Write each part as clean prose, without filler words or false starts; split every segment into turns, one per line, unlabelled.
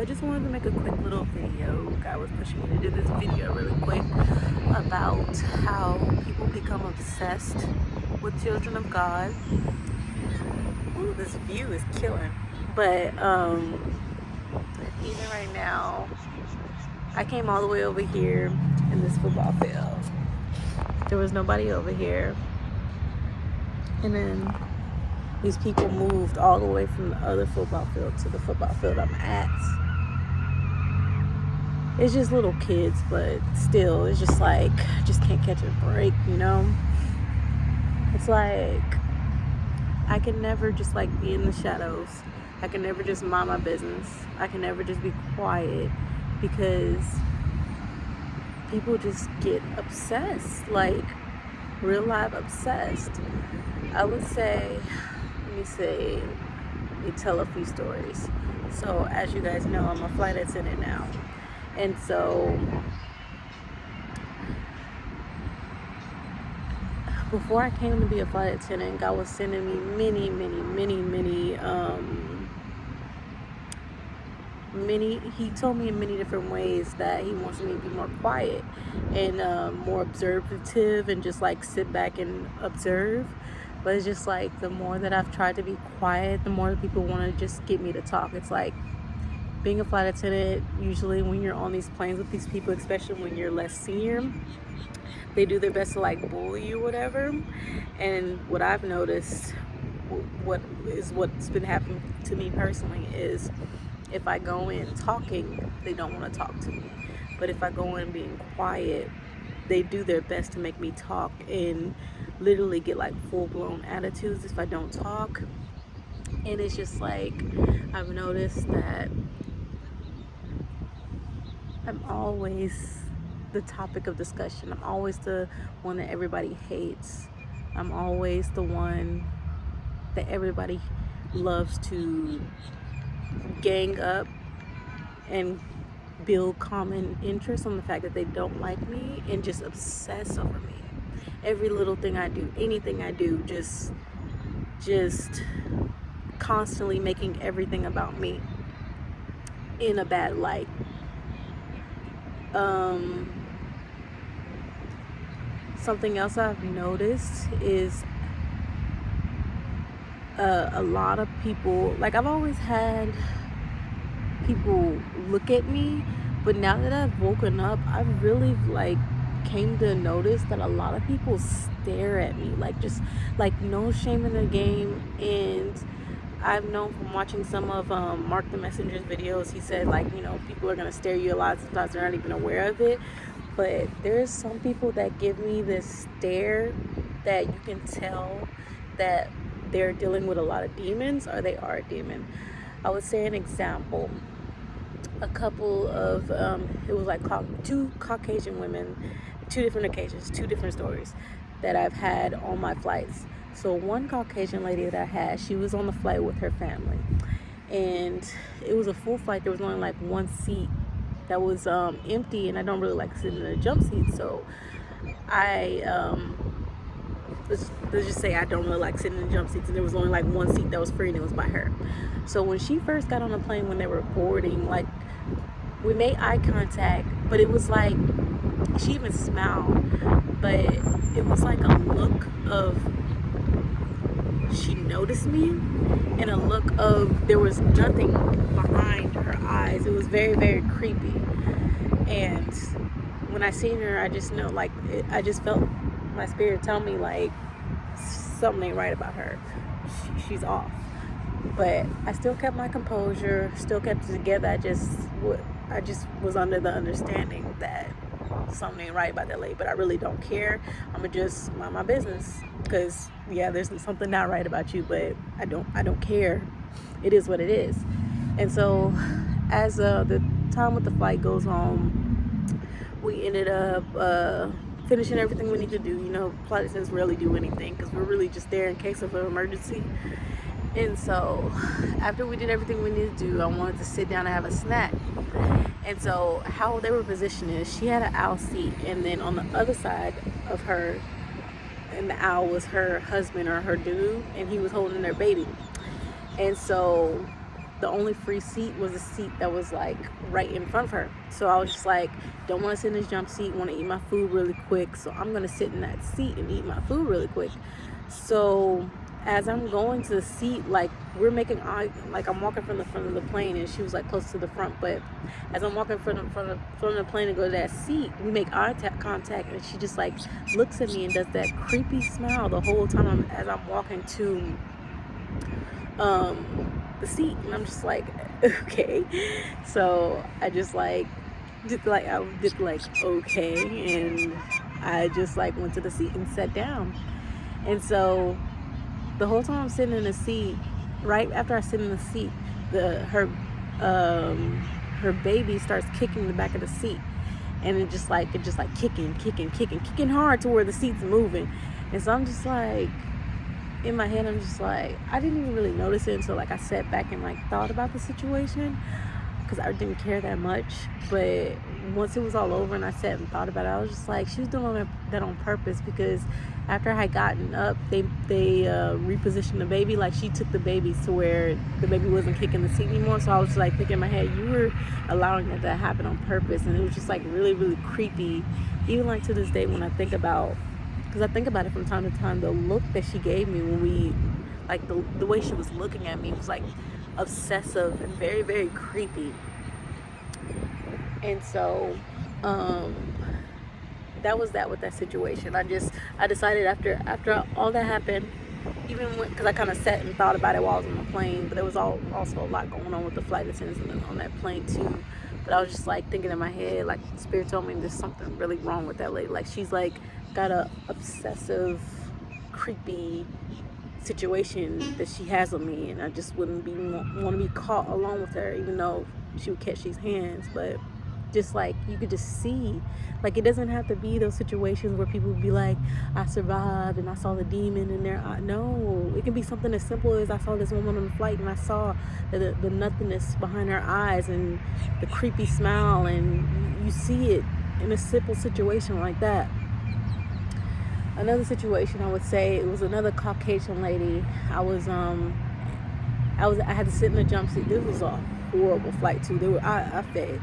I just wanted to make a quick little video. God was pushing me to do this video really quick about how people become obsessed with children of God. Ooh, this view is killing. But even right now, I came all the way over here in this football field. There was nobody over here. And then these people moved all the way from the other football field to the football field I'm at. It's just little kids, but still, it's just like, just can't catch a break, you know? It's like, I can never just like be in the shadows. I can never just mind my business. I can never just be quiet because people just get obsessed, like real life obsessed. I would say, let me tell a few stories. So as you guys know, I'm a flight attendant now. And so before I came to be a flight attendant, God was sending me many, he told me in many different ways that he wants me to be more quiet and more observative and just like sit back and observe. But it's just like the more that I've tried to be quiet, the more people want to just get me to talk. It's like being a flight attendant, usually when you're on these planes with these people, especially when you're less senior, they do their best to like bully you, whatever. And what I've noticed, what's been happening to me personally is if I go in talking, they don't want to talk to me. But if I go in being quiet, they do their best to make me talk and literally get like full-blown attitudes if I don't talk. And it's just like, I've noticed that I'm always the topic of discussion. I'm always the one that everybody hates. I'm always the one that everybody loves to gang up and build common interest on the fact that they don't like me and just obsess over me. Every little thing I do, anything I do, just constantly making everything about me in a bad light. Something else I've noticed is a lot of people, like I've always had people look at me, but now that I've woken up, I've really like came to notice that a lot of people stare at me, like just like no shame in the game. And I've known from watching some of Mark the Messenger's videos, he said like, you know, people are gonna stare you a lot, sometimes they're not even aware of it. But there's some people that give me this stare that you can tell that they're dealing with a lot of demons, or they are a demon. I would say an example, a couple of it was like two Caucasian women, two different occasions, two different stories that I've had on my flights. So one Caucasian lady that I had, she was on the flight with her family, and it was a full flight. There was only like one seat that was empty, and I don't really like sitting in a jump seat, so I let's just say I don't really like sitting in jump seats, and there was only like one seat that was free, and it was by her. So when she first got on the plane, when they were boarding, like we made eye contact, but it was like she even smiled, but it was like a look of she noticed me, and a look of there was nothing behind her eyes. It was very creepy. And when I seen her, I just know, like I just felt my spirit tell me like something ain't right about her. She's off. But I still kept my composure, still kept it together. I just was under the understanding that something ain't right about that lady, but I really don't care. I'ma just mind my business, because yeah, there's something not right about you, but I don't care. It is what it is. And so as the time with the flight goes on, we ended up finishing everything we need to do. You know, flight attendants rarely do anything because we're really just there in case of an emergency. And so after we did everything we needed to do, I wanted to sit down and have a snack. And so how they were positioned is she had an aisle seat, and then on the other side of her in the aisle was her husband or her dude, and he was holding their baby. And so the only free seat was a seat that was like right in front of her. So I was just like, don't want to sit in this jump seat, want to eat my food really quick, so I'm gonna sit in that seat and eat my food really quick. So as I'm going to the seat, like we're making eye, like I'm walking from the front of the plane and she was like close to the front, but as I'm walking from the plane to go to that seat, we make eye contact and she just like looks at me and does that creepy smile the whole time as I'm walking to the seat, and I'm just like, okay. So I just like I did like okay, and I just like went to the seat and sat down. And so the whole time I'm sitting in the seat, right after I sit in the seat, her baby starts kicking the back of the seat, and it just like kicking hard to where the seat's moving. And so I'm just like, in my head, I'm just like, I didn't even really notice it until like I sat back and like thought about the situation, because I didn't care that much. But once it was all over and I sat and thought about it, I was just like, she was doing that on purpose, because after I had gotten up, they repositioned the baby. Like she took the baby to where the baby wasn't kicking the seat anymore. So I was just like thinking in my head, you were allowing that to happen on purpose. And it was just like really, really creepy. Even like to this day when I think about, because I think about it from time to time, the look that she gave me when we, like the way she was looking at me was like obsessive and very, very creepy. And so that was that with that situation. I decided after all that happened, even because I kind of sat and thought about it while I was on the plane, but there was also a lot going on with the flight attendants on that plane too. But I was just like thinking in my head, like Spirit told me there's something really wrong with that lady. Like she's like got a obsessive, creepy situation that she has with me, and I just wouldn't want to be caught along with her, even though she would catch these hands. But just like you could just see, like it doesn't have to be those situations where people would be like, I survived and I saw the demon in their eye. No, it can be something as simple as I saw this woman on the flight and I saw the nothingness behind her eyes and the creepy smile, and you see it in a simple situation like that. Another situation, I would say, it was another Caucasian lady. I had to sit in a jump seat. This was a horrible flight too. I fed.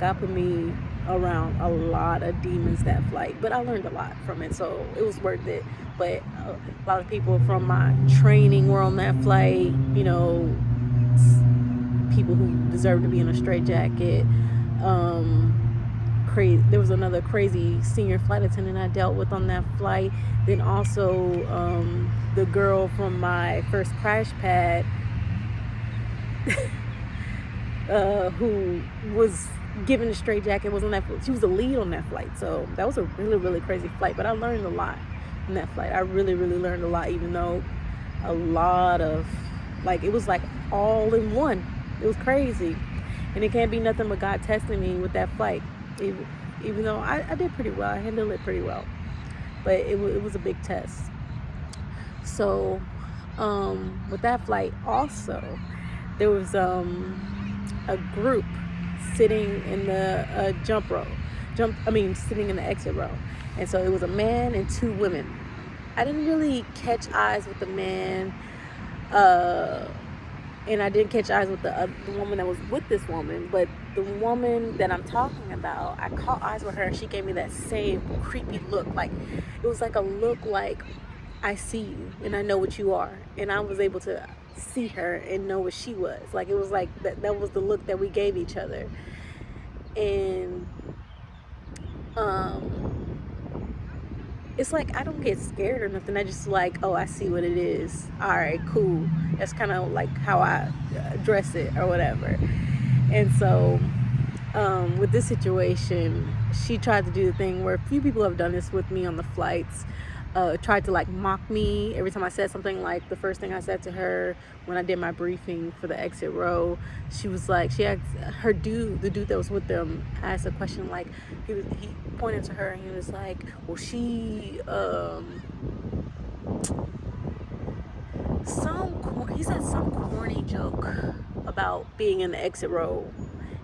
God put me around a lot of demons that flight, but I learned a lot from it, so it was worth it. But a lot of people from my training were on that flight, you know, people who deserve to be in a straitjacket. There was another crazy senior flight attendant I dealt with on that flight. Then also the girl from my first crash pad who was given a straitjacket, was on that flight. She was the lead on that flight. So that was a really, really crazy flight, but I learned a lot in that flight. I really, really learned a lot, even though a lot of, like, it was like all in one. It was crazy. And it can't be nothing but God testing me with that flight. Even though I did pretty well, I handled it pretty well, but it was a big test. So with that flight also, there was a group sitting in the sitting in the exit row, and so it was a man and two women. I didn't really catch eyes with the man, and I didn't catch eyes with the woman that was with this woman, but the woman that I'm talking about, I caught eyes with her, and she gave me that same creepy look. Like, it was like a look like, I see you, and I know what you are. And I was able to see her and know what she was. Like, it was like, that was the look that we gave each other. And, it's like, I don't get scared or nothing. I just like, oh, I see what it is. All right, cool. That's kind of like how I address it or whatever. And so with this situation, she tried to do the thing where a few people have done this with me on the flights. Tried to like mock me every time I said something. Like the first thing I said to her when I did my briefing for the exit row, she was like, she asked the dude that was with them, asked a question. Like he pointed to her and he was like, well, she he said some corny joke about being in the exit row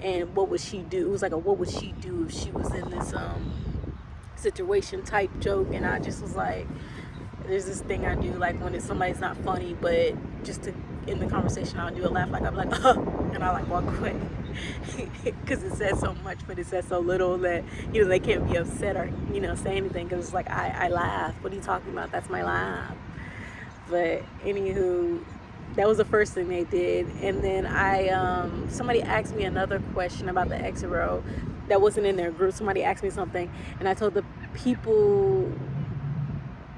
and what would she do. It was like a what would she do if she was in this situation type joke. And I just was like, there's this thing I do, like when somebody's not funny, but just to in the conversation, I'll do a laugh, like I'm like, oh, and I like walk away. Because it says so much, but it says so little that, you know, they can't be upset or, you know, say anything, because it's like, I laugh. What are you talking about? That's my laugh. But anywho, that was the first thing they did. And then somebody asked me another question about the exit row that wasn't in their group. Somebody asked me something, and I told the people,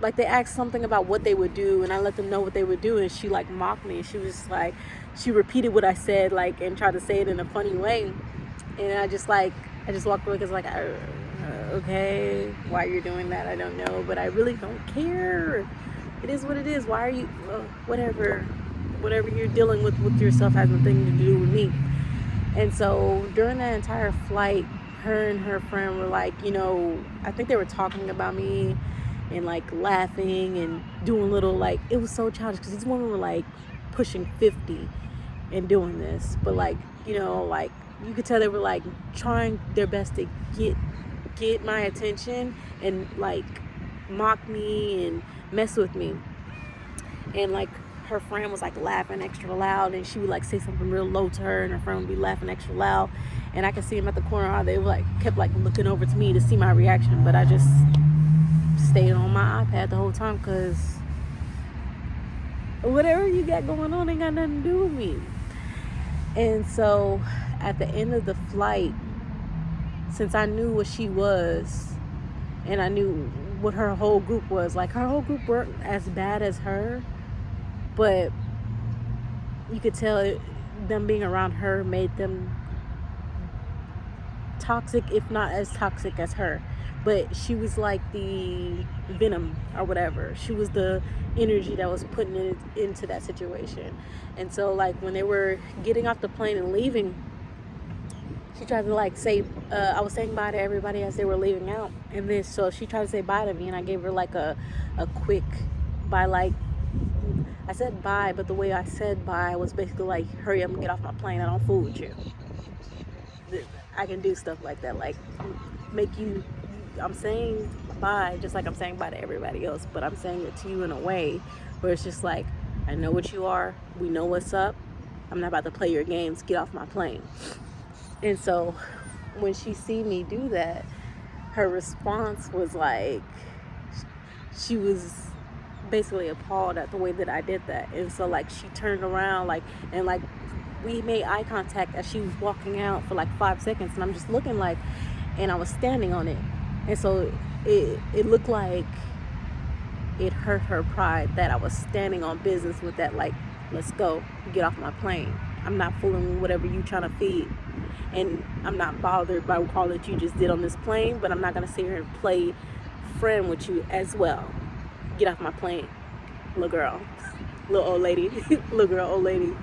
like, they asked something about what they would do, and I let them know what they would do, and she like mocked me. She was like, she repeated what I said, like, and tried to say it in a funny way, and I just walked away, because like, okay, why you're doing that, I don't know, but I really don't care. It is what it is. Why are you, whatever you're dealing with yourself has nothing to do with me. And so during that entire flight, her and her friend were like, you know, I think they were talking about me and like laughing and doing little, like, it was so childish, because these women were like pushing 50 and doing this, but like, you know, like, you could tell they were like trying their best to get my attention and like mock me and mess with me. And like, her friend was like laughing extra loud, and she would like say something real low to her, and her friend would be laughing extra loud, and I could see them at the corner. They were like, kept like looking over to me to see my reaction, but I just stayed on my iPad the whole time, because whatever you got going on ain't got nothing to do with me. And so at the end of the flight, since I knew what she was, and I knew what her whole group was, like, her whole group weren't as bad as her, but you could tell them being around her made them toxic, if not as toxic as her. But she was like the venom or whatever. She was the energy that was putting it into that situation. And so like, when they were getting off the plane and leaving, she tried to like say, I was saying bye to everybody as they were leaving out, and then so she tried to say bye to me, and I gave her like a quick bye. Like, I said bye, but the way I said bye was basically like, hurry up and get off my plane, I don't fool with you. I can do stuff like that, like make you, I'm saying bye just like I'm saying bye to everybody else, but I'm saying it to you in a way where it's just like, I know what you are, we know what's up, I'm not about to play your games, get off my plane. And so when she see me do that, her response was like, she was basically appalled at the way that I did that. And so like, she turned around, like, and like, we made eye contact as she was walking out for like 5 seconds, and I'm just looking like, and I was standing on it, and so it looked like it hurt her pride that I was standing on business with that, like, let's go, get off my plane, I'm not fooling whatever you trying to feed, and I'm not bothered by all that you just did on this plane, but I'm not gonna sit here and play friend with you as well. Get off my plane, little girl, little old lady, little girl, old lady.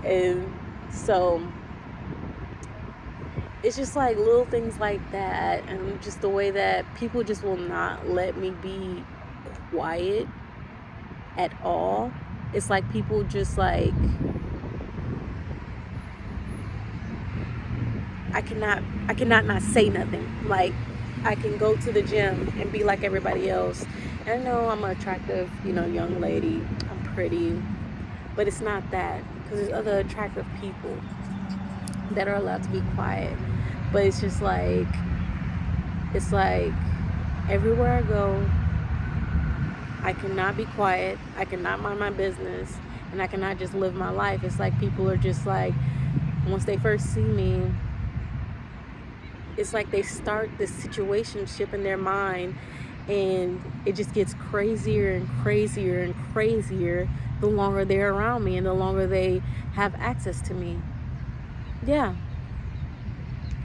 And so it's just like little things like that, and just the way that people just will not let me be quiet at all. It's like people just like, I cannot not say nothing. Like, I can go to the gym and be like everybody else. And I know I'm an attractive, you know, young lady, I'm pretty, but it's not that, because there's other attractive people that are allowed to be quiet. But it's just like, it's like everywhere I go, I cannot be quiet, I cannot mind my business, and I cannot just live my life. It's like people are just like, once they first see me, it's like they start this situationship in their mind, and it just gets crazier and crazier and crazier the longer they're around me and the longer they have access to me. Yeah,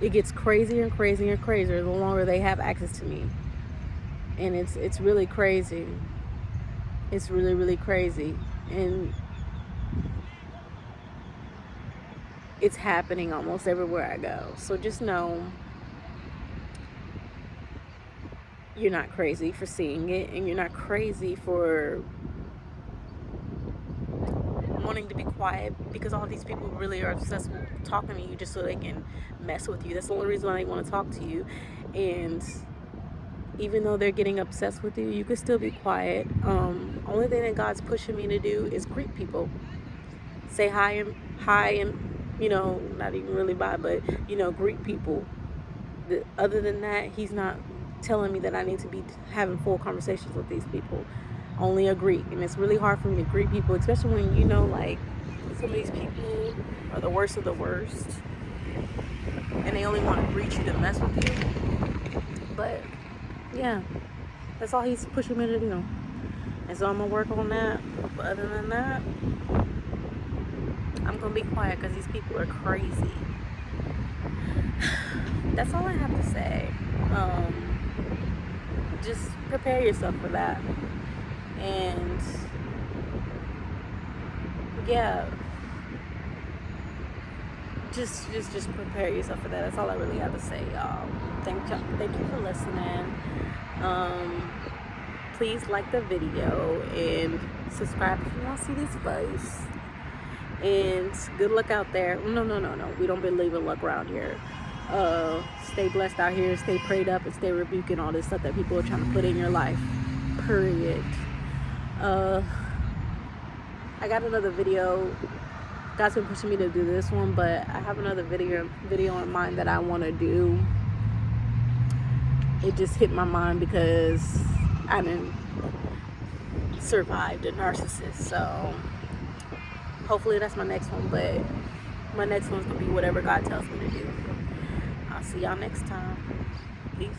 it gets crazier and crazier and crazier the longer they have access to me. And it's really crazy. It's really, really crazy. And it's happening almost everywhere I go. So just know, you're not crazy for seeing it, and you're not crazy for wanting to be quiet, because all these people really are obsessed with talking to you just so they can mess with you. That's the only reason why they want to talk to you. And even though they're getting obsessed with you, you can still be quiet. Only thing that God's pushing me to do is greet people. say hi and not even really bye, but greet people. Other than that, he's not telling me that I need to be having full conversations with these people. Only a greet. And it's really hard for me to greet people, especially when like some of these people are the worst of the worst and they only want to greet you to mess with you. But yeah, that's all he's pushing me to do. And so I'm gonna work on that. But other than that, I'm gonna be quiet because these people are crazy. That's all I have to say. Just prepare yourself for that. And yeah, just prepare yourself for that. That's all I really have to say, y'all. Thank you for listening. Please like the video and subscribe if you want to see this face. And good luck out there. No. We don't believe in luck around here. Stay blessed out here. Stay prayed up and stay rebuking all this stuff that people are trying to put in your life. Period. I got another video. God's been pushing me to do this one, but I have another video in mind that I want to do. It just hit my mind because I didn't survive a narcissist. So hopefully that's my next one, but my next one's gonna be whatever God tells me to do. I'll see y'all next time. Peace.